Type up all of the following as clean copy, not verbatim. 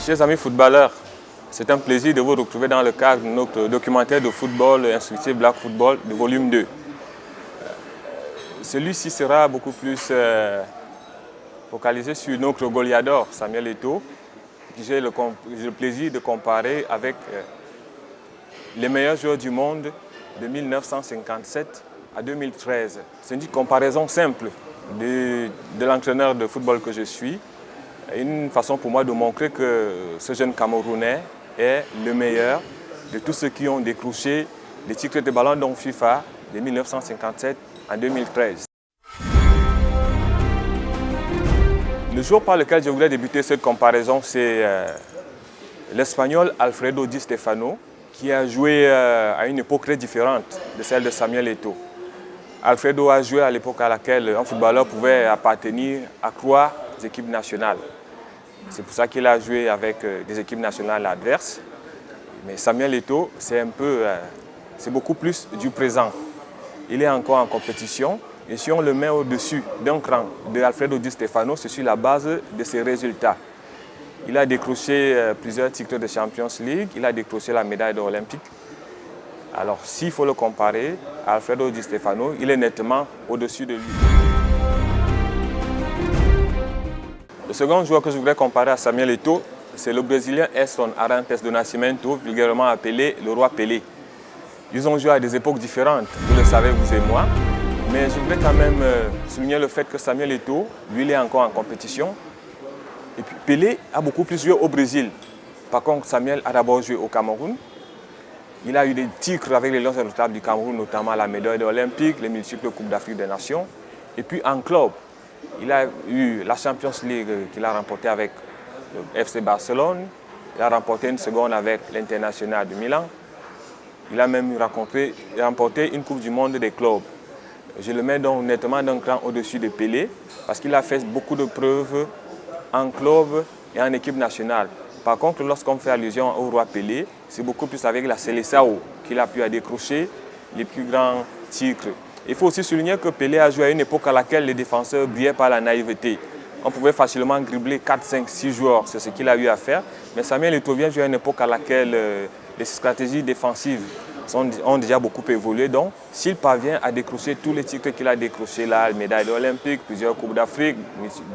Chers amis footballeurs, c'est un plaisir de vous retrouver dans le cadre de notre documentaire de football instructif Black Football de volume 2. Celui-ci sera beaucoup plus focalisé sur notre Goliador, Samuel Eto'o, que j'ai le plaisir de comparer avec les meilleurs joueurs du monde de 1957 à 2013. C'est une comparaison simple de l'entraîneur de football que je suis. Une façon pour moi de montrer que ce jeune Camerounais est le meilleur de tous ceux qui ont décroché les titres de ballon d'or FIFA de 1957 à 2013. Le joueur par lequel je voulais débuter cette comparaison, c'est l'Espagnol Alfredo Di Stefano, qui a joué à une époque très différente de celle de Samuel Eto'o. Alfredo a joué à l'époque à laquelle un footballeur pouvait appartenir à 3 équipes nationales. C'est pour ça qu'il a joué avec des équipes nationales adverses. Mais Samuel Eto'o, c'est beaucoup plus du présent. Il est encore en compétition. Et si on le met au-dessus d'un cran de Alfredo Di Stefano, c'est sur la base de ses résultats. Il a décroché plusieurs titres de Champions League. Il a décroché la médaille d'or olympique. Alors, s'il faut le comparer à Alfredo Di Stefano, il est nettement au-dessus de lui. Le second joueur que je voudrais comparer à Samuel Eto'o, c'est le Brésilien Edson Arantes do Nascimento, vulgairement appelé le roi Pelé. Ils ont joué à des époques différentes, vous le savez, vous et moi. Mais je voudrais quand même souligner le fait que Samuel Eto'o, lui, il est encore en compétition. Et puis Pelé a beaucoup plus joué au Brésil. Par contre, Samuel a d'abord joué au Cameroun. Il a eu des titres avec les Lions indomptables du Cameroun, notamment la médaille d'or olympique, les multiples Coupes d'Afrique des Nations. Et puis en club, il a eu la Champions League qu'il a remportée avec le FC Barcelone. Il a remporté une seconde avec l'International de Milan. Il a même remporté une Coupe du Monde des clubs. Je le mets donc nettement d'un cran au-dessus de Pelé parce qu'il a fait beaucoup de preuves en club et en équipe nationale. Par contre, lorsqu'on fait allusion au roi Pelé, c'est beaucoup plus avec la Seleção qu'il a pu décrocher les plus grands titres. Il faut aussi souligner que Pelé a joué à une époque à laquelle les défenseurs brillaient par la naïveté. On pouvait facilement dribbler 4, 5, 6 joueurs, c'est ce qu'il a eu à faire. Mais Samuel Eto'o vient jouer à une époque à laquelle les stratégies défensives ont déjà beaucoup évolué. Donc, s'il parvient à décrocher tous les titres qu'il a décrochés là, médaille olympique, plusieurs Coupes d'Afrique,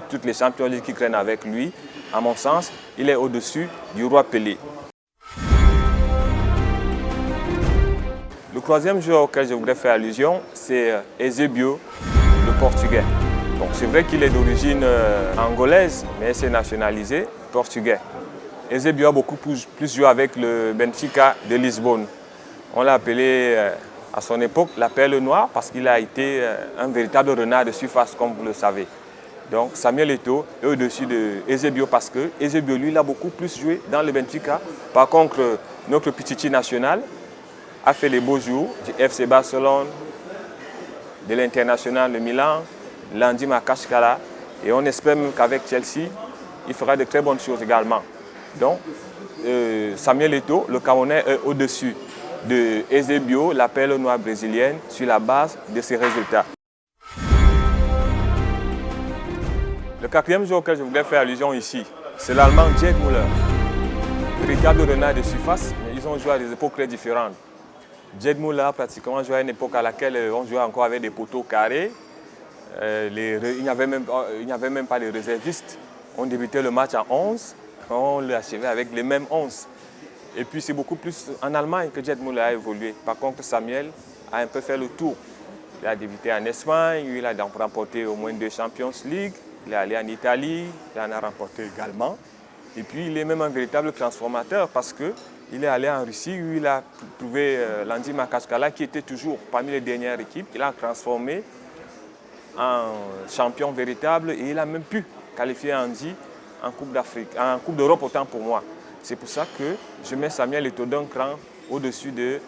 toutes les champions qui traînent avec lui, à mon sens, il est au-dessus du roi Pelé. Le troisième joueur auquel je voudrais faire allusion, c'est Eusébio, le Portugais. C'est vrai qu'il est d'origine angolaise, mais c'est nationalisé portugais. Eusébio a beaucoup plus joué avec le Benfica de Lisbonne. On l'a appelé à son époque la perle noire parce qu'il a été un véritable renard de surface, comme vous le savez. Donc Samuel Eto'o est au-dessus de Eusébio parce que Eusébio, lui, il a beaucoup plus joué dans le Benfica. Par contre, notre Pichichi national a fait les beaux jours du FC Barcelone, de l'International de Milan, Landy Makashkala, et on espère même qu'avec Chelsea, il fera de très bonnes choses également. Donc, Samuel Eto'o, le Camerounais, est au-dessus de Eusébio, la perle noire brésilienne, sur la base de ses résultats. Le quatrième joueur auquel je voulais faire allusion ici, c'est l'Allemand Gerd Müller, véritable renard de surface, mais ils ont joué à des époques très différentes. Gerd Müller a pratiquement joué à une époque à laquelle on jouait encore avec des poteaux carrés. Il n'y avait même pas de réservistes. On débutait le match à 11, on l'achevait avec les mêmes 11. Et puis c'est beaucoup plus en Allemagne que Gerd Müller a évolué. Par contre, Samuel a un peu fait le tour. Il a débuté en Espagne, il a remporté au moins 2 Champions League. Il est allé en Italie, il en a remporté également. Et puis il est même un véritable transformateur parce qu'il est allé en Russie où il a trouvé Landy Makashkala qui était toujours parmi les dernières équipes. Il a transformé en champion véritable et il a même pu qualifier Andy en Coupe d'Afrique, en Coupe d'Europe autant pour moi. C'est pour ça que je mets Samuel Eto'o d'un cran au-dessus de...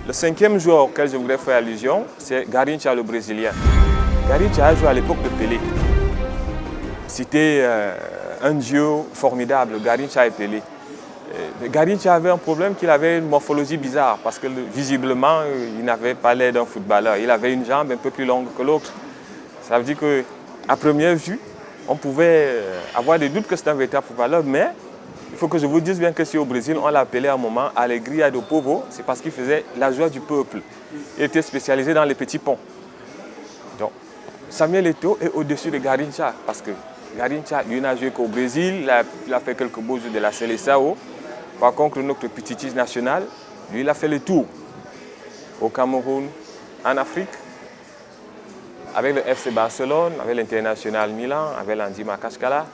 Le cinquième joueur auquel je voudrais faire allusion, c'est Garrincha, le Brésilien. Garrincha a joué à l'époque de Pelé. C'était un duo formidable, Garrincha et Pelé. Garrincha avait un problème qu'il avait une morphologie bizarre parce que visiblement, il n'avait pas l'air d'un footballeur. Il avait une jambe un peu plus longue que l'autre. Ça veut dire qu'à première vue, on pouvait avoir des doutes que c'est un véritable footballeur, mais il faut que je vous dise bien que si au Brésil, on l'appelait à un moment Alegria do Povo, c'est parce qu'il faisait la joie du peuple. Il était spécialisé dans les petits ponts. Donc, Samuel Eto'o est au-dessus de Garrincha, parce que Garrincha, lui, n'a joué qu'au Brésil, il a fait quelques beaux jeux de la Seleção. Par contre, notre petit national, lui, il a fait le tour au Cameroun, en Afrique, avec le FC Barcelone, avec l'International Milan, avec l'Andy Makashkala.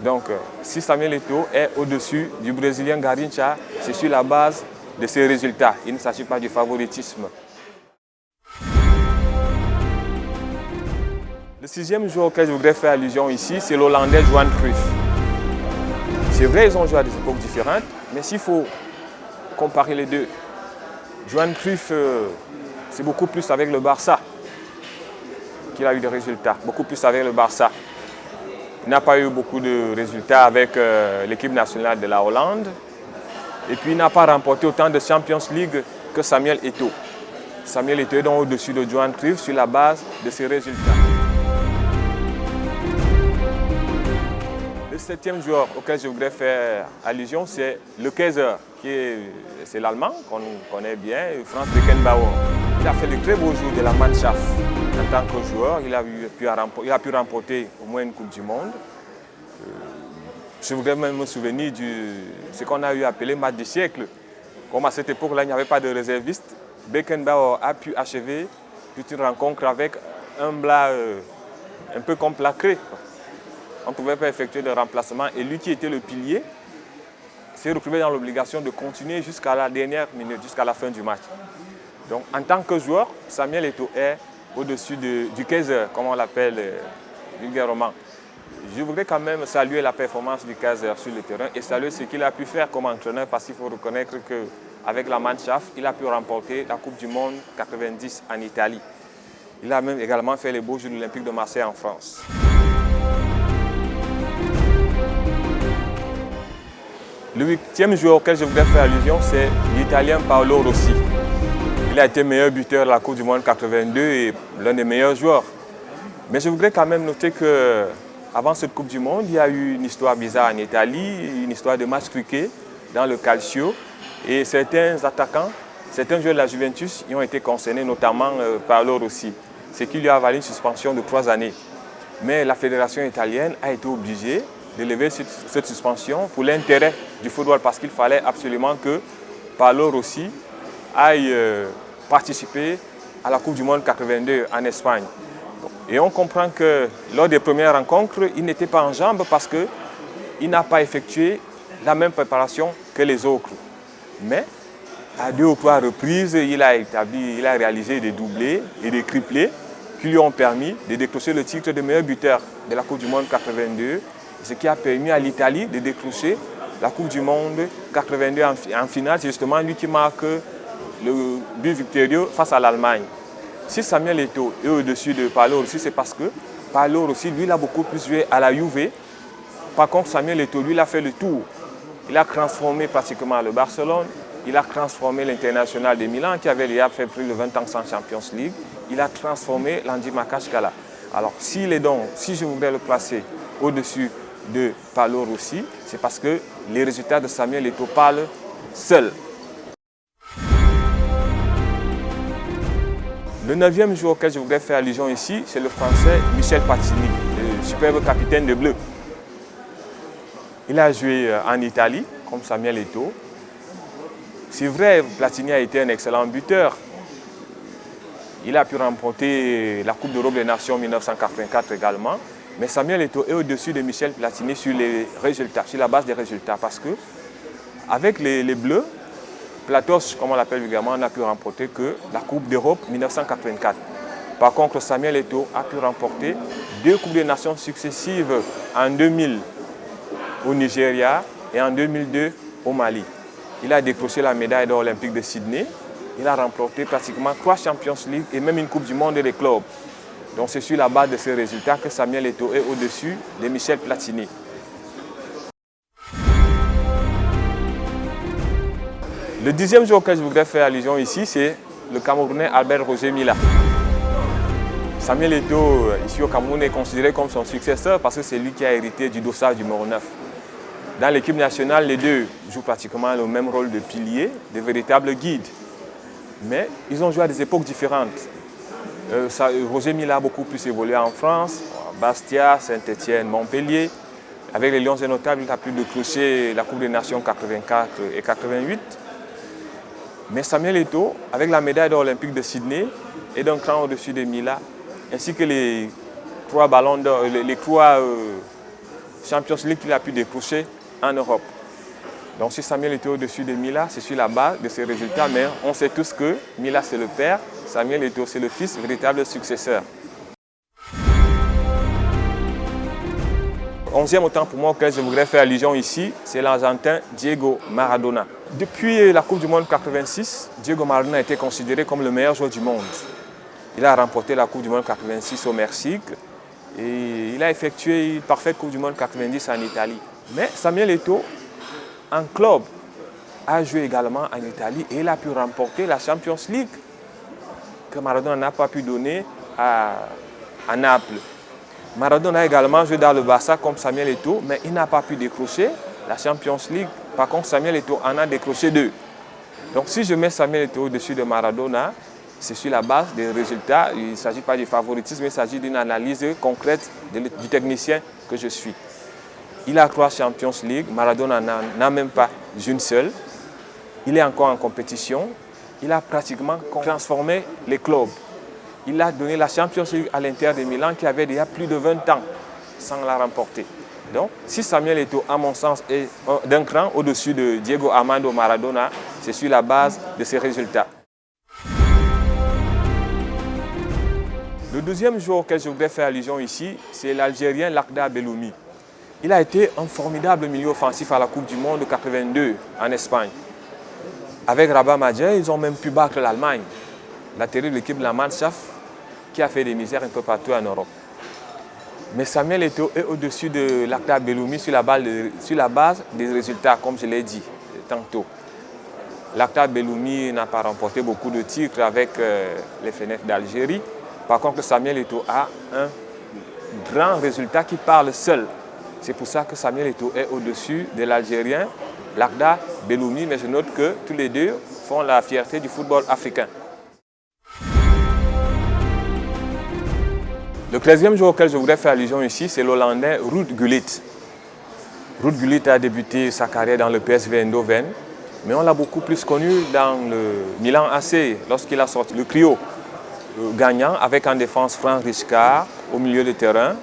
Donc, si Samuel Eto'o est au-dessus du Brésilien Garrincha, c'est sur la base de ses résultats. Il ne s'agit pas du favoritisme. Le sixième joueur auquel je voudrais faire allusion ici, c'est l'Hollandais Johan Cruyff. C'est vrai, ils ont joué à des époques différentes, mais s'il faut comparer les deux, Johan Cruyff, c'est beaucoup plus avec le Barça qu'il a eu des résultats, beaucoup plus avec le Barça. Il n'a pas eu beaucoup de résultats avec l'équipe nationale de la Hollande. Et puis il n'a pas remporté autant de Champions League que Samuel Eto'o. Samuel Eto'o est donc au-dessus de Johan Cruyff sur la base de ses résultats. Le septième joueur auquel je voudrais faire allusion, c'est le Kaiser, c'est l'Allemand qu'on connaît bien, Franz Beckenbauer. Il a fait de très beaux jours de la Mannschaft. En tant que joueur, il a pu remporter au moins une Coupe du Monde. Je voudrais même me souvenir de ce qu'on a eu appelé match du siècle. Comme à cette époque-là, il n'y avait pas de réserviste, Beckenbauer a pu achever toute une rencontre avec un blas un peu comme placré. On ne pouvait pas effectuer de remplacement et lui qui était le pilier s'est retrouvé dans l'obligation de continuer jusqu'à la dernière minute, jusqu'à la fin du match. Donc en tant que joueur, Samuel Eto'o est au-dessus du Kaiser, comme on l'appelle vulgairement. Je voudrais quand même saluer la performance du Kaiser sur le terrain et saluer ce qu'il a pu faire comme entraîneur parce qu'il faut reconnaître qu'avec la Mannschaft, il a pu remporter la Coupe du Monde 90 en Italie. Il a même également fait les beaux Jeux olympiques de Marseille en France. Le huitième joueur auquel je voudrais faire allusion, c'est l'Italien Paolo Rossi. Il a été meilleur buteur de la Coupe du Monde 82 et l'un des meilleurs joueurs. Mais je voudrais quand même noter qu'avant cette Coupe du Monde, il y a eu une histoire bizarre en Italie, une histoire de match truqué dans le Calcio. Et certains attaquants, certains joueurs de la Juventus y ont été concernés, notamment Paolo Rossi, ce qui lui a valu une suspension de 3 années. Mais la fédération italienne a été obligée de lever cette suspension pour l'intérêt du football parce qu'il fallait absolument que Paolo Rossi aille participer à la Coupe du Monde 82 en Espagne. Et on comprend que lors des premières rencontres, il n'était pas en jambes parce qu'il n'a pas effectué la même préparation que les autres. Mais à 2 ou 3 reprises, il a réalisé des doublés et des triplés qui lui ont permis de décrocher le titre de meilleur buteur de la Coupe du Monde 82, ce qui a permis à l'Italie de décrocher la Coupe du Monde 82 en finale. C'est justement lui qui marque le but victorieux face à l'Allemagne. Si Samuel Eto'o est au-dessus de Paolo Rossi, c'est parce que Paolo Rossi, lui, il a beaucoup plus joué à la Juve. Par contre, Samuel Eto'o, lui, il a fait le tour. Il a transformé pratiquement le Barcelone. Il a transformé l'International de Milan, qui avait déjà fait plus de 20 ans sans Champions League. Il a transformé l'Andy Makashkala. Alors, si je voudrais le placer au-dessus de Paolo Rossi, c'est parce que les résultats de Samuel Eto'o parlent seuls. Le 9e joueur auquel je voudrais faire allusion ici, c'est le Français Michel Platini, le superbe capitaine de bleu. Il a joué en Italie, comme Samuel Eto'o. C'est vrai, Platini a été un excellent buteur. Il a pu remporter la Coupe d'Europe des Nations en 1984 également. Mais Samuel Eto'o est au-dessus de Michel Platini sur les résultats, sur la base des résultats. Parce que avec les Bleus, Platos, comme on l'appelle vulgairement, n'a pu remporter que la Coupe d'Europe 1984. Par contre, Samuel Eto'o a pu remporter 2 Coupes des Nations successives en 2000 au Nigeria et en 2002 au Mali. Il a décroché la médaille d'or olympique de Sydney. Il a remporté pratiquement 3 Champions League et même une Coupe du Monde des clubs. Donc c'est sur la base de ces résultats que Samuel Eto'o est au-dessus de Michel Platini. Le 10e joueur auquel je voudrais faire allusion ici, c'est le Camerounais Albert Roger Mila. Samuel Eto'o, ici au Cameroun, est considéré comme son successeur parce que c'est lui qui a hérité du dossard numéro 9. Dans l'équipe nationale, les deux jouent pratiquement le même rôle de pilier, de véritables guides. Mais ils ont joué à des époques différentes. Roger Milla a beaucoup plus évolué en France, Bastia, Saint-Étienne, Montpellier. Avec les Lions Indomptables, il a pu décrocher la Coupe des Nations 84 et 88. Mais Samuel Eto'o, avec la médaille d'or olympique de Sydney, est d'un cran au-dessus de Milla, ainsi que les 3 ballons d'or, les 3 Champions League qu'il a pu décrocher en Europe. Donc si Samuel Eto'o au-dessus de Milla, c'est sur la base de ses résultats, mais on sait tous que Milla c'est le père, Samuel Eto'o c'est le fils, véritable successeur. 11e autant pour moi auquel je voudrais faire allusion ici, c'est l'Argentin Diego Maradona. Depuis la Coupe du Monde 86, Diego Maradona a été considéré comme le meilleur joueur du monde. Il a remporté la Coupe du Monde 86 au Mexique et il a effectué une parfaite Coupe du Monde 90 en Italie. Mais Samuel Eto'o, en club, a joué également en Italie et il a pu remporter la Champions League que Maradona n'a pas pu donner à Naples. Maradona a également joué dans le Barça comme Samuel Eto'o, mais il n'a pas pu décrocher la Champions League. Par contre, Samuel Eto'o en a décroché 2. Donc si je mets Samuel Eto'o au-dessus de Maradona, c'est sur la base des résultats. Il ne s'agit pas du favoritisme, il s'agit d'une analyse concrète du technicien que je suis. Il a 3 Champions League, Maradona n'en a même pas une seule. Il est encore en compétition. Il a pratiquement transformé les clubs. Il a donné la Champions League à l'Inter de Milan qui avait déjà plus de 20 ans sans la remporter. Donc, si Samuel Eto'o, à mon sens, est d'un cran au-dessus de Diego Armando Maradona, c'est sur la base de ses résultats. Le deuxième joueur auquel je voudrais faire allusion ici, c'est l'Algérien Lakhdar Belhoumi. Il a été un formidable milieu offensif à la Coupe du Monde de 82 en Espagne. Avec Rabat Madjer, ils ont même pu battre l'Allemagne. La terrible équipe de la Mannschaft qui a fait des misères un peu partout en Europe. Mais Samuel Eto'o est au-dessus de Lakhdar Belhoumi sur la base des résultats, comme je l'ai dit tantôt. Lakhdar Belhoumi n'a pas remporté beaucoup de titres avec les Fennecs d'Algérie. Par contre, Samuel Eto'o a un grand résultat qui parle seul. C'est pour ça que Samuel Eto'o est au-dessus de l'Algérien Lakhdar Belhoumi, mais je note que tous les deux font la fierté du football africain. Le 13e joueur auquel je voudrais faire allusion ici, c'est l'Hollandais Ruud Gullit. Ruud Gullit a débuté sa carrière dans le PSV Eindhoven, mais on l'a beaucoup plus connu dans le Milan AC, lorsqu'il a sorti le trio gagnant avec en défense Frank Rijkaard, au milieu de terrain,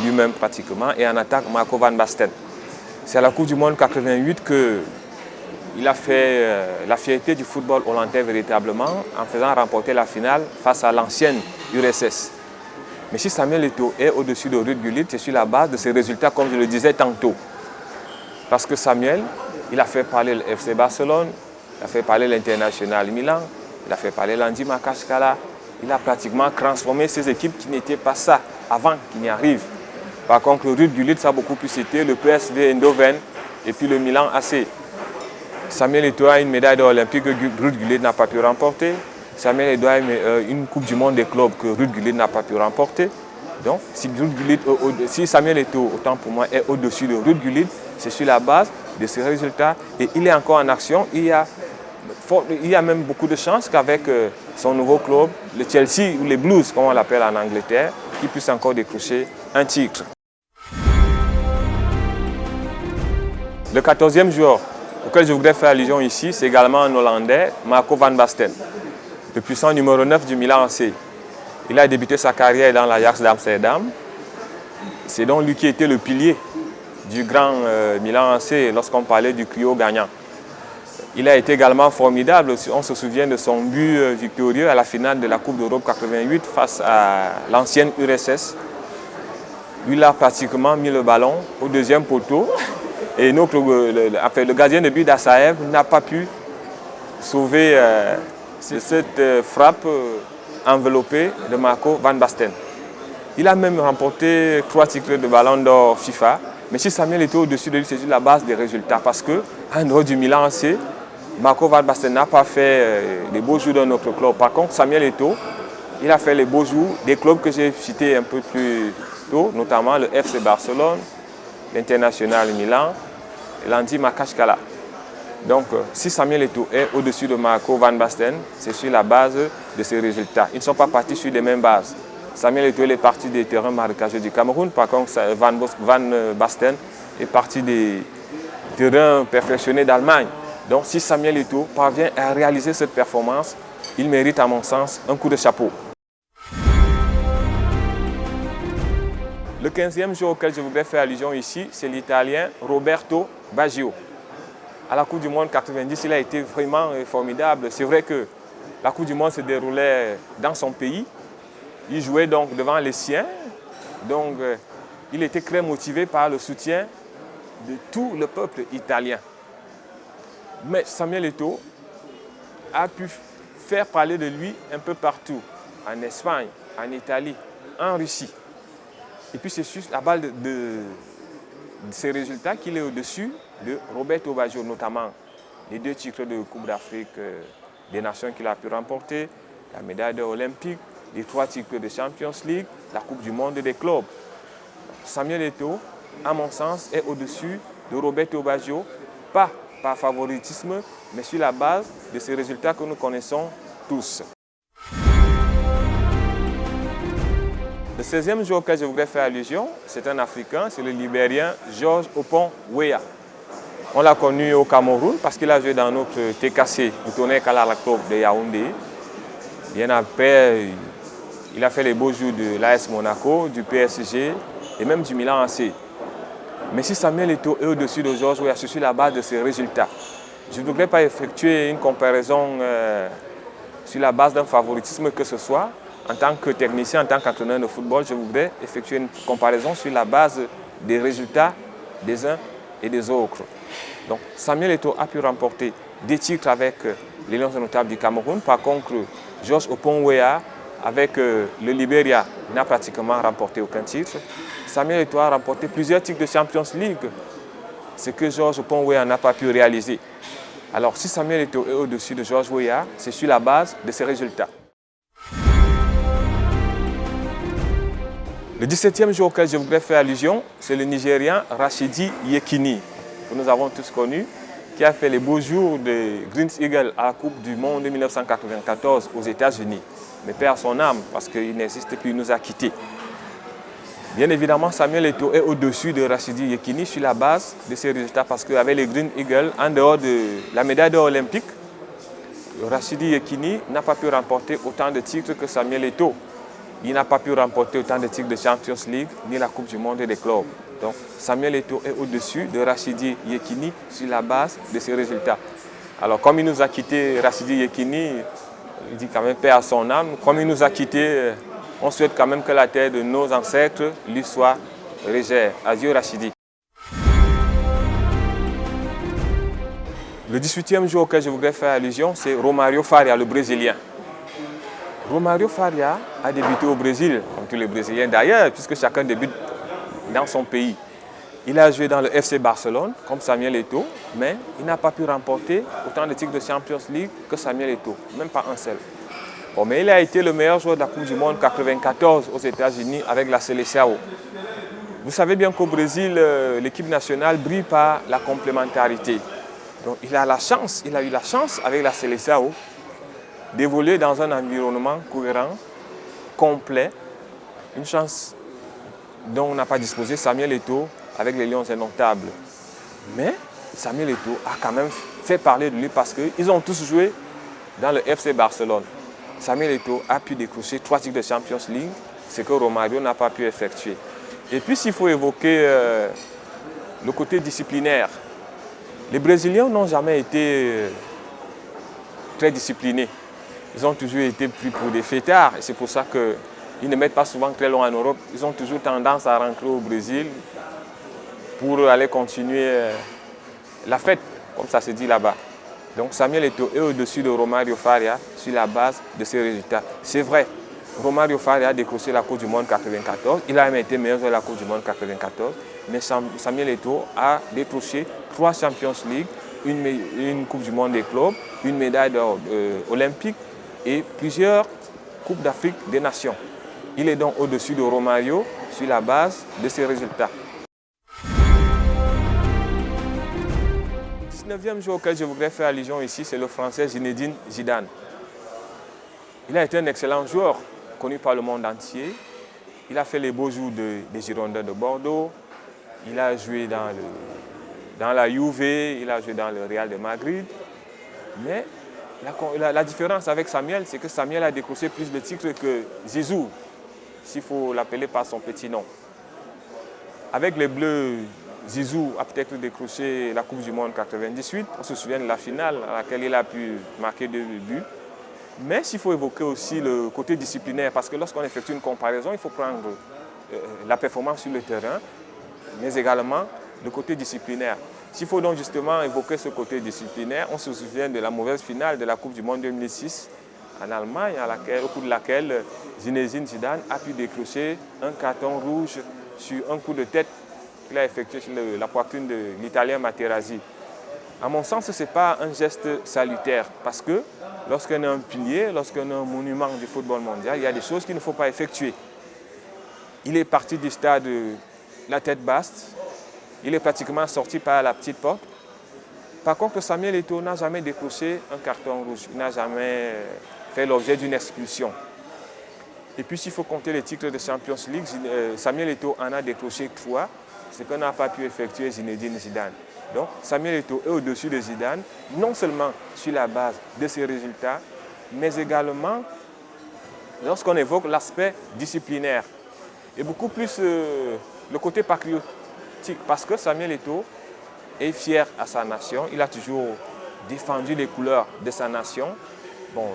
lui-même pratiquement, et en attaque Marco van Basten. C'est à la Coupe du Monde 88 qu'il a fait la fierté du football hollandais véritablement en faisant remporter la finale face à l'ancienne URSS. Mais si Samuel Eto'o est au-dessus de Ruud Gullit, c'est sur la base de ses résultats, comme je le disais tantôt. Parce que Samuel, il a fait parler le FC Barcelone, il a fait parler l'International Milan, il a fait parler l'Andy Makashkala. Il a pratiquement transformé ces équipes qui n'étaient pas ça avant qu'il n'y arrive. Par contre, Ruud Gullit, ça a beaucoup plus été le PSV Eindhoven et puis le Milan AC. Samuel Eto'o a une médaille d'or olympique que Ruud Gullit n'a pas pu remporter. Samuel Eto'o a une Coupe du Monde des clubs que Ruud Gullit n'a pas pu remporter. Donc, si Samuel Eto'o, autant pour moi, est au-dessus de Ruud Gullit, c'est sur la base de ses résultats. Et il est encore en action. Il y a même beaucoup de chances qu'avec son nouveau club, le Chelsea ou les Blues, comme on l'appelle en Angleterre, qu'il puisse encore décrocher un titre. Le 14e joueur auquel je voudrais faire allusion ici, c'est également un Hollandais, Marco van Basten, le puissant numéro 9 du Milan AC. Il a débuté sa carrière dans l'Ajax d'Amsterdam. C'est donc lui qui était le pilier du grand Milan AC lorsqu'on parlait du trio gagnant. Il a été également formidable, on se souvient de son but victorieux à la finale de la Coupe d'Europe 88 face à l'ancienne URSS. Il a pratiquement mis le ballon au deuxième poteau et le gardien de but d'Assaev n'a pas pu sauver cette frappe enveloppée de Marco van Basten. Il a même remporté 3 titres de ballon d'or FIFA, mais si Samuel Eto'o au-dessus de lui, c'est sur la base des résultats parce qu'en dehors du Milan AC, Marco van Basten n'a pas fait des beaux jours dans notre club. Par contre, Samuel Eto'o il a fait les beaux jours des clubs que j'ai cités un peu plus tôt, notamment le FC Barcelone, l'International Milan et l'Andy Makashkala. Donc, si Samuel Eto'o est au-dessus de Marco Van Basten, c'est sur la base de ses résultats. Ils ne sont pas partis sur les mêmes bases. Samuel Eto'o est parti des terrains marécageux du Cameroun, par contre Van Basten est parti des terrains perfectionnés d'Allemagne. Donc, si Samuel Eto'o parvient à réaliser cette performance, il mérite, à mon sens, un coup de chapeau. Le 15e jour auquel je voudrais faire allusion ici, c'est l'Italien Roberto Baggio. À la Coupe du Monde 90, il a été vraiment formidable. C'est vrai que la Coupe du Monde se déroulait dans son pays. Il jouait donc devant les siens. Donc, il était très motivé par le soutien de tout le peuple italien. Mais Samuel Eto'o a pu faire parler de lui un peu partout, en Espagne, en Italie, en Russie. Et puis c'est sur la base de ces résultats qu'il est au-dessus de Roberto Baggio, notamment les 2 titres de Coupe d'Afrique des Nations qu'il a pu remporter, la médaille d'or olympique, les 3 titres de Champions League, la Coupe du Monde des clubs. Samuel Eto'o, à mon sens, est au-dessus de Roberto Baggio, pas par favoritisme, mais sur la base de ces résultats que nous connaissons tous. Le 16e jour auquel je voudrais faire allusion, c'est un Africain, c'est le Libérien George Oppong-Weah. On l'a connu au Cameroun parce qu'il a joué dans notre TKC, le Tonnerre Kalala Club de Yaoundé. Bien après, il a fait les beaux jours de l'AS Monaco, du PSG et même du Milan AC. Mais si Samuel Eto'o est au-dessus de George Weah, c'est sur la base de ses résultats. Je ne voudrais pas effectuer une comparaison sur la base d'un favoritisme que ce soit. En tant que technicien, en tant qu'entraîneur de football, je voudrais effectuer une comparaison sur la base des résultats des uns et des autres. Donc, Samuel Eto'o a pu remporter des titres avec les Lions Indomptables du Cameroun. Par contre, George Oppong-Weah, avec le Libéria, n'a pratiquement remporté aucun titre. Samuel Eto'o a remporté plusieurs titres de Champions League, ce que George Oppong-Weah n'a pas pu réaliser. Alors, si Samuel Eto'o est au-dessus de George Weah, c'est sur la base de ses résultats. Le 17e jour auquel je voudrais faire allusion, c'est le Nigérian Rashidi Yekini, que nous avons tous connu, qui a fait les beaux jours de Green Eagles à la Coupe du Monde de 1994 aux États-Unis. Mais paix à son âme, parce qu'il n'existe plus, il nous a quittés. Bien évidemment, Samuel Eto'o est au-dessus de Rashidi Yekini sur la base de ses résultats, parce qu'avec les Green Eagles, en dehors de la médaille d'or olympique, Rashidi Yekini n'a pas pu remporter autant de titres que Samuel Eto'o. Il n'a pas pu remporter autant de titres de Champions League ni la Coupe du Monde des clubs. Donc Samuel Eto'o est au-dessus de Rashidi Yekini sur la base de ses résultats. Alors comme il nous a quitté, Rashidi Yekini, il dit quand même paix à son âme. Comme il nous a quitté, on souhaite quand même que la terre de nos ancêtres lui soit légère. Adieu Rashidi. Le 18e jour auquel je voudrais faire allusion, c'est Romário Faria, le Brésilien. Romário Faria a débuté au Brésil, comme tous les Brésiliens d'ailleurs, puisque chacun débute dans son pays. Il a joué dans le FC Barcelone, comme Samuel Eto'o, mais il n'a pas pu remporter autant de titres de Champions League que Samuel Eto'o, même pas un seul. Bon, mais il a été le meilleur joueur de la Coupe du Monde 94 aux États-Unis avec la Seleção. Vous savez bien qu'au Brésil, l'équipe nationale brille par la complémentarité. Donc il a eu la chance avec la Seleção d'évoluer dans un environnement cohérent, complet, une chance dont on n'a pas disposé Samuel Eto'o avec les Lions Indomptables. Mais Samuel Eto'o a quand même fait parler de lui parce qu'ils ont tous joué dans le FC Barcelone. Samuel Eto'o a pu décrocher 3 titres de Champions League, ce que Romário n'a pas pu effectuer. Et puis s'il faut évoquer le côté disciplinaire, les Brésiliens n'ont jamais été très disciplinés. Ils ont toujours été pris pour des fêtards et c'est pour ça qu'ils ne mettent pas souvent très loin en Europe. Ils ont toujours tendance à rentrer au Brésil pour aller continuer la fête, comme ça se dit là-bas. Donc Samuel Eto'o est au-dessus de Romário Faria sur la base de ses résultats. C'est vrai, Romário Faria a décroché la Coupe du Monde 94. Il a même été meilleur de la Coupe du Monde 94. Mais Samuel Eto'o a décroché 3 Champions League, une Coupe du Monde des clubs, une médaille d'or olympique et plusieurs Coupe d'Afrique des Nations. Il est donc au-dessus de Romario sur la base de ses résultats. Le 19e joueur auquel je voudrais faire allusion ici, c'est le Français Zinedine Zidane. Il a été un excellent joueur, connu par le monde entier. Il a fait les beaux jours des Girondins de Bordeaux. Il a joué dans la Juve, il a joué dans le Real de Madrid. Mais la différence avec Samuel, c'est que Samuel a décroché plus de titres que Zizou, s'il faut l'appeler par son petit nom. Avec les Bleus, Zizou a peut-être décroché la Coupe du Monde 98. On se souvient de la finale à laquelle il a pu marquer 2 buts. Mais s'il faut évoquer aussi le côté disciplinaire, parce que lorsqu'on effectue une comparaison, il faut prendre la performance sur le terrain, mais également le côté disciplinaire. S'il faut donc justement évoquer ce côté disciplinaire, on se souvient de la mauvaise finale de la Coupe du Monde 2006 en Allemagne, au cours de laquelle Zinedine Zidane a pu décrocher un carton rouge sur un coup de tête qu'il a effectué sur la poitrine de l'Italien Materazzi. À mon sens, ce n'est pas un geste salutaire, parce que lorsqu'on est un pilier, lorsqu'on est un monument du football mondial, il y a des choses qu'il ne faut pas effectuer. Il est parti du stade la tête basse, il est pratiquement sorti par la petite porte. Par contre, Samuel Eto'o n'a jamais décroché un carton rouge, il n'a jamais fait l'objet d'une expulsion. Et puis s'il faut compter les titres de Champions League, Samuel Eto'o en a décroché 3, ce qu'on n'a pas pu effectuer Zinedine Zidane. Donc Samuel Eto'o est au-dessus de Zidane, non seulement sur la base de ses résultats, mais également lorsqu'on évoque l'aspect disciplinaire. Et beaucoup plus le côté patriotique, parce que Samuel Eto'o est fier à sa nation, il a toujours défendu les couleurs de sa nation. Bon,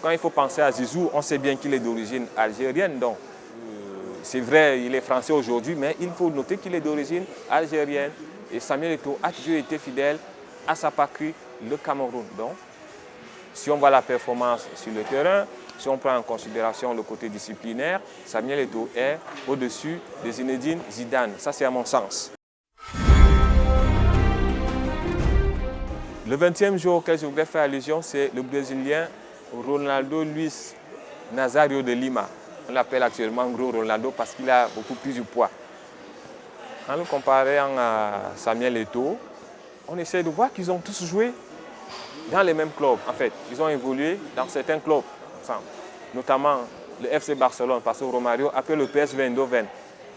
quand il faut penser à Zizou, on sait bien qu'il est d'origine algérienne, donc c'est vrai, il est français aujourd'hui, mais il faut noter qu'il est d'origine algérienne. Et Samuel Eto'o a toujours été fidèle à sa patrie, le Cameroun. Donc, si on voit la performance sur le terrain, si on prend en considération le côté disciplinaire, Samuel Eto'o est au-dessus de Zinedine Zidane. Ça, c'est à mon sens. Le 20e jour auquel je voudrais faire allusion, c'est le Brésilien Ronaldo Luis Nazário de Lima. On l'appelle actuellement Gros Ronaldo parce qu'il a beaucoup plus de poids. En le comparant à Samuel Eto'o, on essaie de voir qu'ils ont tous joué dans les mêmes clubs. En fait, ils ont évolué dans certains clubs ensemble, notamment le FC Barcelone, parce que Romario, après le PSV Eindhoven,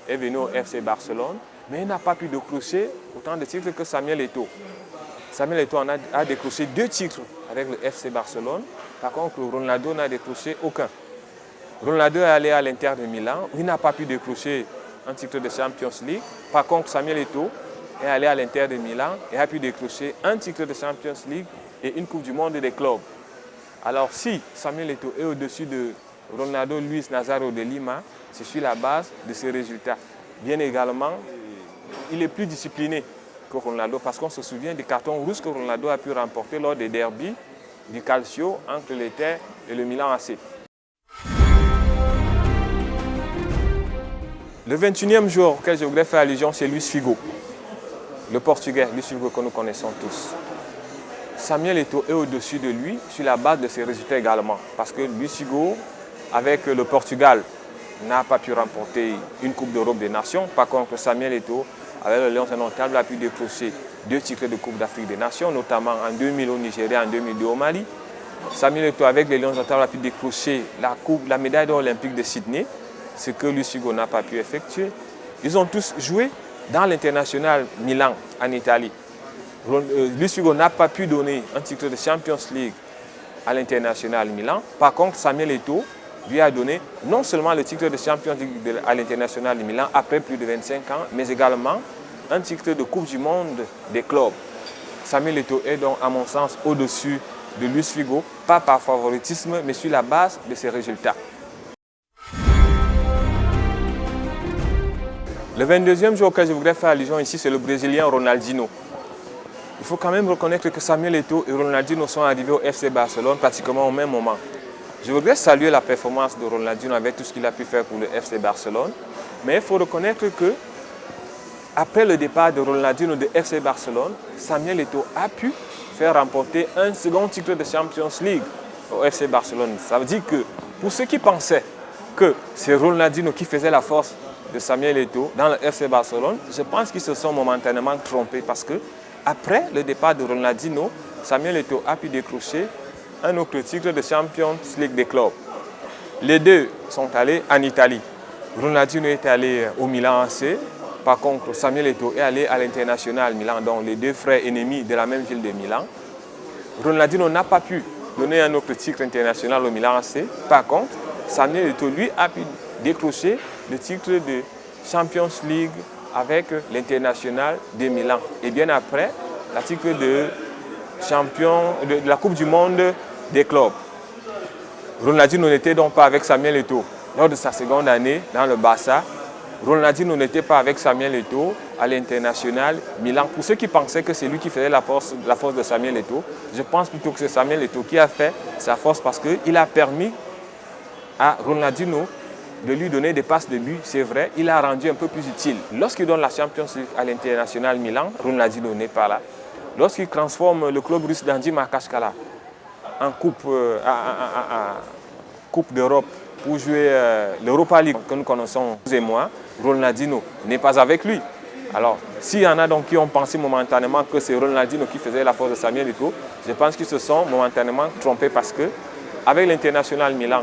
est venu au FC Barcelone, mais il n'a pas pu décrocher autant de titres que Samuel Eto'o. Samuel Eto'o a décroché 2 titres avec le FC Barcelone, par contre Ronaldo n'a décroché aucun. Ronaldo est allé à l'Inter de Milan, où il n'a pas pu décrocher un titre de Champions League. Par contre, Samuel Eto'o est allé à l'Inter de Milan et a pu décrocher un titre de Champions League et une Coupe du Monde des clubs. Alors si Samuel Eto'o est au-dessus de Ronaldo Luis Nazário de Lima, c'est sur la base de ses résultats. Bien également, il est plus discipliné que Ronaldo parce qu'on se souvient des cartons rouges que Ronaldo a pu remporter lors des derbies du Calcio entre l'Inter et le Milan AC. Le 21e joueur auquel je voudrais faire allusion, c'est Luis Figo, le Portugais, Luis Figo que nous connaissons tous. Samuel Eto'o est au-dessus de lui sur la base de ses résultats également, parce que Luis Figo, avec le Portugal, n'a pas pu remporter une Coupe d'Europe des Nations. Par contre, Samuel Eto'o, avec le Lions indomptables, a pu décrocher 2 titres de Coupe d'Afrique des Nations, notamment en 2000 au Nigeria, en 2002 au Mali. Samuel Eto'o, avec les Lions indomptables, a pu décrocher la médaille d'or olympique de Sydney, ce que Luis Figo n'a pas pu effectuer. Ils ont tous joué dans l'International Milan, en Italie. Luis Figo n'a pas pu donner un titre de Champions League à l'International Milan. Par contre, Samuel Eto'o lui a donné non seulement le titre de Champions League à l'International Milan après plus de 25 ans, mais également un titre de Coupe du Monde des clubs. Samuel Eto'o est donc, à mon sens, au-dessus de Luis Figo, pas par favoritisme, mais sur la base de ses résultats. Le 22e joueur auquel je voudrais faire allusion ici, c'est le Brésilien Ronaldinho. Il faut quand même reconnaître que Samuel Eto'o et Ronaldinho sont arrivés au FC Barcelone pratiquement au même moment. Je voudrais saluer la performance de Ronaldinho avec tout ce qu'il a pu faire pour le FC Barcelone. Mais il faut reconnaître que, après le départ de Ronaldinho de FC Barcelone, Samuel Eto'o a pu faire remporter un second titre de Champions League au FC Barcelone. Ça veut dire que Pour ceux qui pensaient que c'est Ronaldinho qui faisait la force de Samuel Eto'o dans le FC Barcelone, je pense qu'ils se sont momentanément trompés parce que après le départ de Ronaldinho, Samuel Eto'o a pu décrocher un autre titre de Champions League des clubs. Les deux sont allés en Italie. Ronaldinho est allé au Milan AC. Par contre, Samuel Eto'o est allé à l'International Milan, donc les deux frères ennemis de la même ville de Milan. Ronaldinho n'a pas pu donner un autre titre international au Milan AC. Par contre, Samuel Eto'o, lui, a pu décrocher le titre de Champions League avec l'International de Milan. Et bien après, le titre de champion de la Coupe du Monde des clubs. Ronaldinho n'était donc pas avec Samuel Eto'o. Lors de sa seconde année dans le Barça, Ronaldinho n'était pas avec Samuel Eto'o à l'International Milan. Pour ceux qui pensaient que c'est lui qui faisait la force de Samuel Eto'o, je pense plutôt que c'est Samuel Eto'o qui a fait sa force parce qu'il a permis à Ronaldinho de lui donner des passes de but, c'est vrai, il a rendu un peu plus utile. Lorsqu'il donne la Champions League à l'International Milan, Ronaldinho n'est pas là. Lorsqu'il transforme le club russe d'Andy Makashkala en Coupe d'Europe pour jouer l'Europa League que nous connaissons, vous et moi, Ronaldinho n'est pas avec lui. Alors, s'il y en a donc qui ont pensé momentanément que c'est Ronaldinho qui faisait la force de Samuel Eto'o, je pense qu'ils se sont momentanément trompés parce que avec l'International Milan,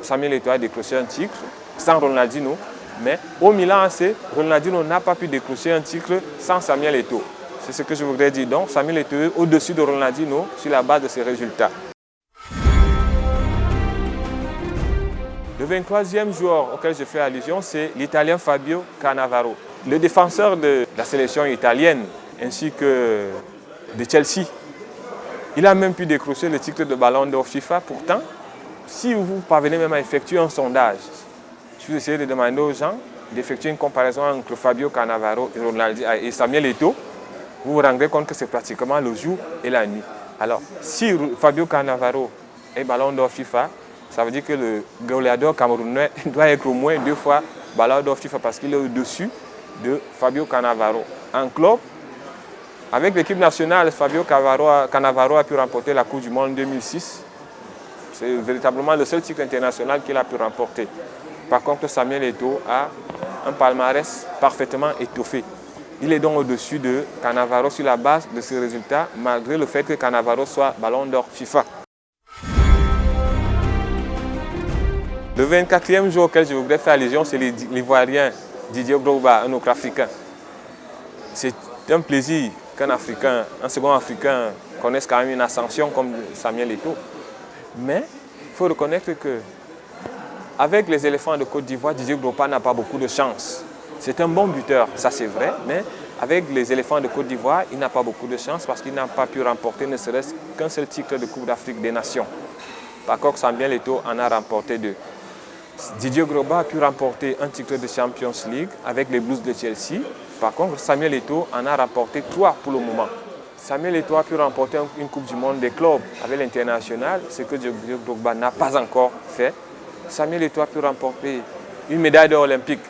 Samuel Eto'o a décroché un titre sans Ronaldinho, mais au Milan AC, Ronaldinho n'a pas pu décrocher un titre sans Samuel Eto'o. C'est ce que je voudrais dire. Donc, Samuel Eto'o est au-dessus de Ronaldinho sur la base de ses résultats. Le 23e joueur auquel je fais allusion, c'est l'Italien Fabio Cannavaro, le défenseur de la sélection italienne ainsi que de Chelsea. Il a même pu décrocher le titre de Ballon d'Or FIFA. Pourtant, si vous parvenez même à effectuer un sondage, je vais essayer de demander aux gens d'effectuer une comparaison entre Fabio Cannavaro et Samuel Eto'o, vous vous rendrez compte que c'est pratiquement le jour et la nuit. Alors, si Fabio Cannavaro est Ballon d'Or FIFA, ça veut dire que le goléador camerounais doit être au moins 2 fois Ballon d'Or FIFA parce qu'il est au-dessus de Fabio Cannavaro. En club, avec l'équipe nationale, Fabio Cannavaro a pu remporter la Coupe du Monde 2006. C'est véritablement le seul titre international qu'il a pu remporter. Par contre, Samuel Eto'o a un palmarès parfaitement étoffé. Il est donc au-dessus de Cannavaro sur la base de ses résultats, malgré le fait que Cannavaro soit Ballon d'Or FIFA. Le 24e jour auquel je voudrais faire allusion, c'est l'Ivoirien Didier Drogba, un autre Africain. C'est un plaisir qu'un Africain, un second Africain, connaisse quand même une ascension comme Samuel Eto'o. Mais il faut reconnaître que avec les éléphants de Côte d'Ivoire, Didier Drogba n'a pas beaucoup de chance. C'est un bon buteur, ça c'est vrai, mais avec les éléphants de Côte d'Ivoire, il n'a pas beaucoup de chance parce qu'il n'a pas pu remporter ne serait-ce qu'un seul titre de Coupe d'Afrique des Nations. Par contre, Samuel Eto'o en a remporté 2. Didier Drogba a pu remporter un titre de Champions League avec les Blues de Chelsea. Par contre, Samuel Eto'o en a remporté 3 pour le moment. Samuel Eto'o a pu remporter une Coupe du Monde des clubs avec l'International, ce que Didier Drogba n'a pas encore fait. Samuel Eto'o a pu remporter une médaille d'or olympique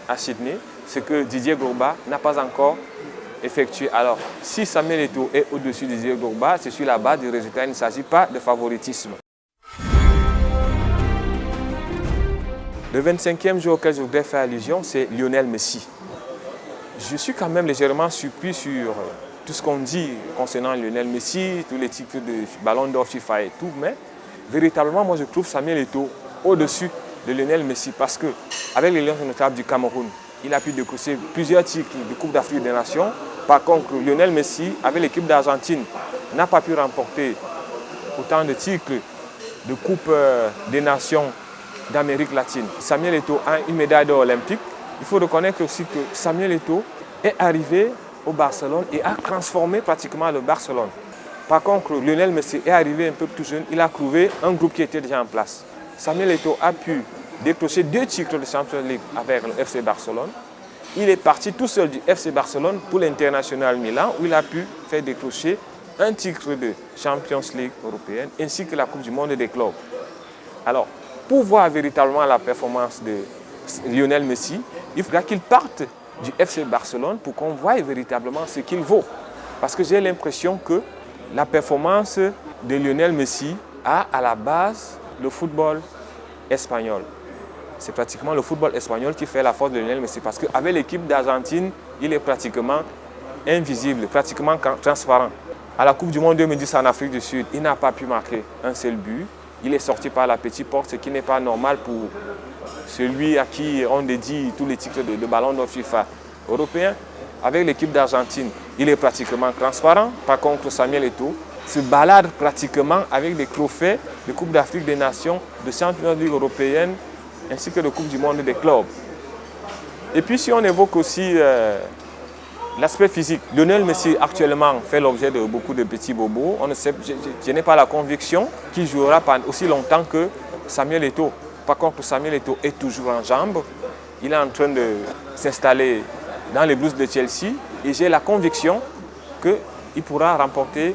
à Sydney, ce que Didier Drogba n'a pas encore effectué. Alors, si Samuel Eto'o est au-dessus de Didier Drogba, c'est sur la base du résultat, il ne s'agit pas de favoritisme. Le 25e joueur auquel je voudrais faire allusion, c'est Lionel Messi. Je suis quand même légèrement surpris sur tout ce qu'on dit concernant Lionel Messi, tous les titres de Ballon d'Or FIFA et tout, mais véritablement, moi je trouve Samuel Eto'o au-dessus de Lionel Messi parce qu'avec les Lions notables du Cameroun, il a pu décrocher plusieurs titres de Coupe d'Afrique des Nations. Par contre, Lionel Messi, avec l'équipe d'Argentine, n'a pas pu remporter autant de titres de Coupe des Nations d'Amérique latine. Samuel Eto'o a une médaille d'or olympique. Il faut reconnaître aussi que Samuel Eto'o est arrivé au Barcelone et a transformé pratiquement le Barcelone. Par contre, Lionel Messi est arrivé un peu tout jeune, il a trouvé un groupe qui était déjà en place. Samuel Eto'o a pu décrocher 2 titres de Champions League avec le FC Barcelone. Il est parti tout seul du FC Barcelone pour l'International Milan où il a pu faire décrocher un titre de Champions League européenne ainsi que la Coupe du Monde des clubs. Alors, pour voir véritablement la performance de Lionel Messi, il faudra qu'il parte du FC Barcelone pour qu'on voie véritablement ce qu'il vaut. Parce que j'ai l'impression que la performance de Lionel Messi a à la base le football espagnol. C'est pratiquement le football espagnol qui fait la force de Lionel Messi parce qu'avec l'équipe d'Argentine, il est pratiquement invisible, pratiquement transparent. À la Coupe du Monde 2010 en Afrique du Sud, il n'a pas pu marquer un seul but. Il est sorti par la petite porte, ce qui n'est pas normal pour celui à qui on dédie tous les titres de ballon d'or FIFA européen. Avec l'équipe d'Argentine, il est pratiquement transparent. Par contre, Samuel Eto'o se balade pratiquement avec des trophées de Coupe d'Afrique des Nations, de Champions League européenne, ainsi que de Coupe du Monde des clubs. Et puis si on évoque aussi l'aspect physique, Lionel Messi actuellement fait l'objet de beaucoup de petits bobos. On ne sait, je n'ai pas la conviction qu'il jouera aussi longtemps que Samuel Eto'o. Par contre, Samuel Eto'o est toujours en jambes. Il est en train de s'installer dans les Blues de Chelsea et j'ai la conviction qu'il pourra remporter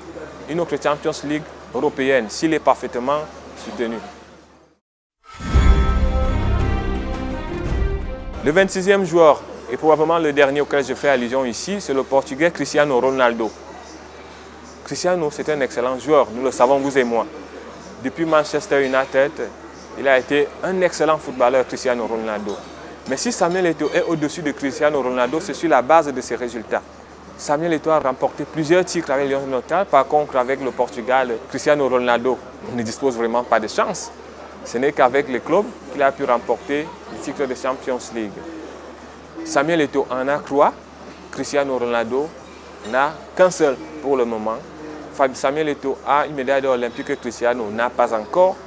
une autre Champions League européenne s'il est parfaitement soutenu. Le 26e joueur, et probablement le dernier auquel je fais allusion ici, c'est le Portugais Cristiano Ronaldo. Cristiano, c'est un excellent joueur, nous le savons, vous et moi. Depuis Manchester United, il a été un excellent footballeur, Cristiano Ronaldo. Mais si Samuel Eto'o est au-dessus de Cristiano Ronaldo, c'est sur la base de ses résultats. Samuel Eto'o a remporté plusieurs titres avec Lyon Notal. Par contre, avec le Portugal, Cristiano Ronaldo ne dispose vraiment pas de chance. Ce n'est qu'avec les clubs qu'il a pu remporter le titre de Champions League. Samuel Eto'o en a 3, Cristiano Ronaldo n'a qu'un seul pour le moment. Samuel Eto'o a une médaille d'or olympique que Cristiano n'a pas encore.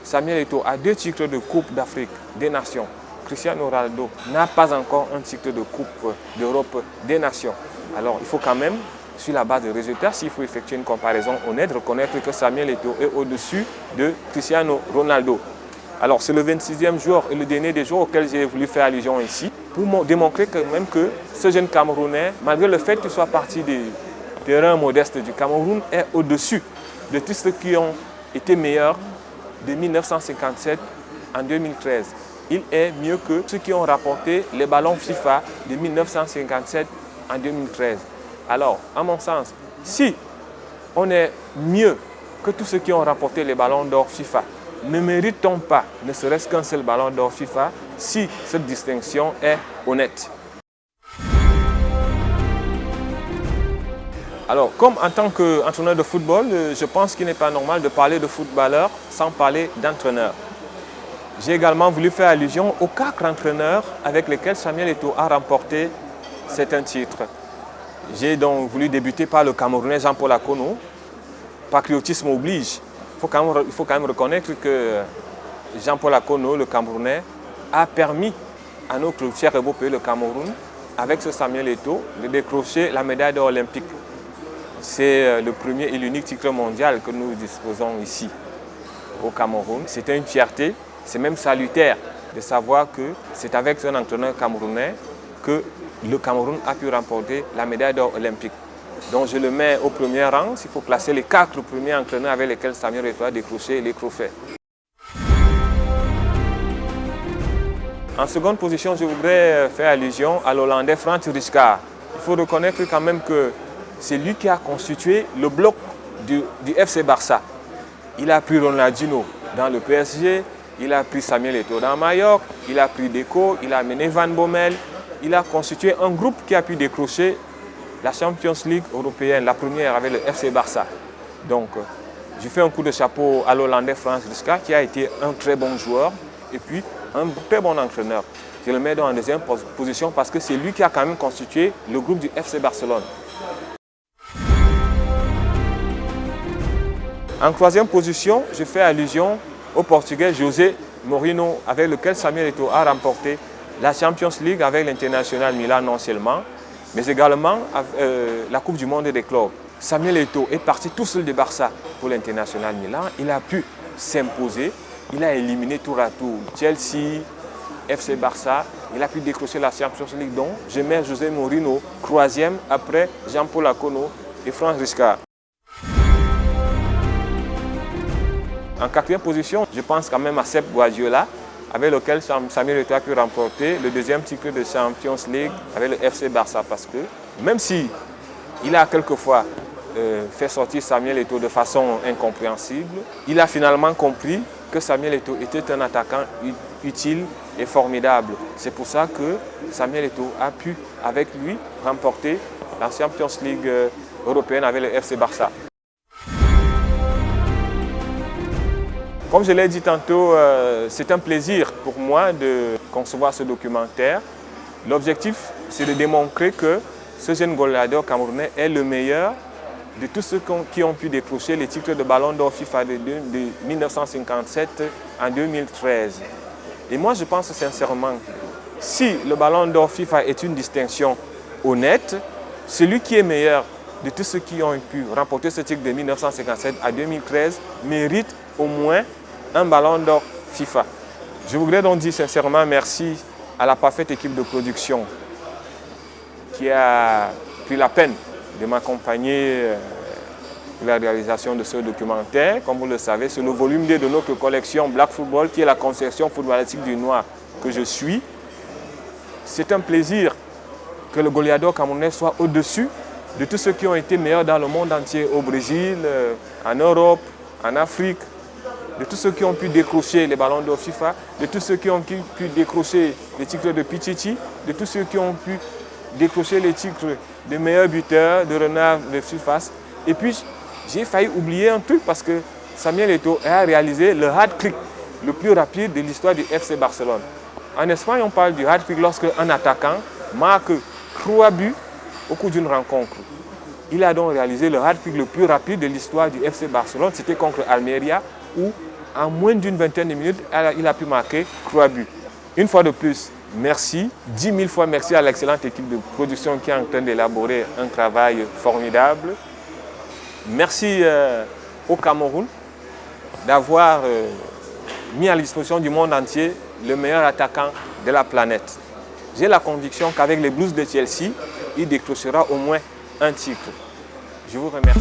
Samuel Eto'o a 2 titres de Coupe d'Afrique des Nations. Cristiano Ronaldo n'a pas encore un titre de Coupe d'Europe des Nations. Alors il faut quand même, sur la base des résultats, s'il faut effectuer une comparaison honnête, reconnaître que Samuel Eto'o est au-dessus de Cristiano Ronaldo. Alors c'est le 26e joueur et le dernier des joueurs auxquels j'ai voulu faire allusion ici, pour démontrer quand même que ce jeune Camerounais, malgré le fait qu'il soit parti des terrains modestes du Cameroun, est au-dessus de tous ceux qui ont été meilleurs de 1957 en 2013. Il est mieux que ceux qui ont rapporté les ballons FIFA de 1957 en 2013. Alors, à mon sens, si on est mieux que tous ceux qui ont rapporté les ballons d'or FIFA, ne mérite-t-on pas, ne serait-ce qu'un seul ballon d'or FIFA, si cette distinction est honnête? Alors, comme en tant qu'entraîneur de football, je pense qu'il n'est pas normal de parler de footballeur sans parler d'entraîneur. J'ai également voulu faire allusion aux 4 entraîneurs avec lesquels Samuel Eto'o a remporté certains titres. J'ai donc voulu débuter par le Camerounais Jean-Paul Akono. Patriotisme oblige. Il faut quand même reconnaître que Jean-Paul Akono, le Camerounais, a permis à notre cher et beau pays, le Cameroun, avec ce Samuel Eto'o, de décrocher la médaille d'or olympique. C'est le premier et l'unique titre mondial que nous disposons ici au Cameroun. C'était une fierté, c'est même salutaire de savoir que c'est avec un entraîneur camerounais que le Cameroun a pu remporter la médaille d'or olympique. Donc je le mets au premier rang, s'il faut classer les 4 premiers entraîneurs avec lesquels Samuel Eto'o a décroché les trophées. En seconde position, je voudrais faire allusion à l'Hollandais Frank Rijkaard. Il faut reconnaître quand même que c'est lui qui a constitué le bloc du FC Barça. Il a pris Ronaldinho dans le PSG, il a pris Samuel Eto'o dans Mallorca, il a pris Deco, il a amené Van Bommel. Il a constitué un groupe qui a pu décrocher la Champions League européenne, la première avec le FC Barça. Donc, je fais un coup de chapeau à l'Hollandais Frank Rijkaard qui a été un très bon joueur et puis un très bon entraîneur. Je le mets dans la deuxième position parce que c'est lui qui a quand même constitué le groupe du FC Barcelone. En troisième position, je fais allusion au Portugais José Mourinho, avec lequel Samuel Eto'o a remporté la Champions League avec l'International Milan non seulement, mais également la Coupe du Monde des clubs. Samuel Eto'o est parti tout seul de Barça pour l'International Milan. Il a pu s'imposer, il a éliminé tour à tour Chelsea, FC Barça. Il a pu décrocher la Champions League, donc je mets José Mourinho troisième après Jean-Paul Akono et Frank Rijkaard. En quatrième position, je pense quand même à Pep Guardiola, avec lequel Samuel Eto'o a pu remporter le deuxième titre de Champions League avec le FC Barça. Parce que même si il a quelquefois fait sortir Samuel Eto'o de façon incompréhensible, il a finalement compris que Samuel Eto'o était un attaquant utile et formidable. C'est pour ça que Samuel Eto'o a pu, avec lui, remporter la Champions League européenne avec le FC Barça. Comme je l'ai dit tantôt, c'est un plaisir pour moi de concevoir ce documentaire. L'objectif, c'est de démontrer que ce jeune goleador camerounais est le meilleur de tous ceux qui ont pu décrocher les titres de Ballon d'Or FIFA de 1957 en 2013. Et moi, je pense sincèrement, si le Ballon d'Or FIFA est une distinction honnête, celui qui est meilleur de tous ceux qui ont pu remporter ce titre de 1957 à 2013 mérite au moins un Ballon d'Or FIFA. Je voudrais donc dire sincèrement merci à la parfaite équipe de production qui a pris la peine de m'accompagner pour la réalisation de ce documentaire. Comme vous le savez, c'est le volume 2 de notre collection Black Football, qui est la conception footballistique du noir que je suis. C'est un plaisir que le goleador camerounais soit au-dessus de tous ceux qui ont été meilleurs dans le monde entier, au Brésil, en Europe, en Afrique, de tous ceux qui ont pu décrocher les ballons d'or FIFA, de tous ceux qui ont pu décrocher les titres de Pichichi, de tous ceux qui ont pu décrocher les titres de meilleur buteur, de renard de surface. Et puis, j'ai failli oublier un truc parce que Samuel Eto'o a réalisé le hat-trick le plus rapide de l'histoire du FC Barcelone. En Espagne, on parle du hat-trick lorsque un attaquant marque 3 buts au cours d'une rencontre. Il a donc réalisé le hat-trick le plus rapide de l'histoire du FC Barcelone. C'était contre Almeria, où en moins d'une vingtaine de minutes, il a pu marquer 3 buts. Une fois de plus, merci, 10 000 fois merci à l'excellente équipe de production qui est en train d'élaborer un travail formidable. Merci au Cameroun d'avoir mis à la disposition du monde entier le meilleur attaquant de la planète. J'ai la conviction qu'avec les Blues de Chelsea, il décrochera au moins un titre. Je vous remercie.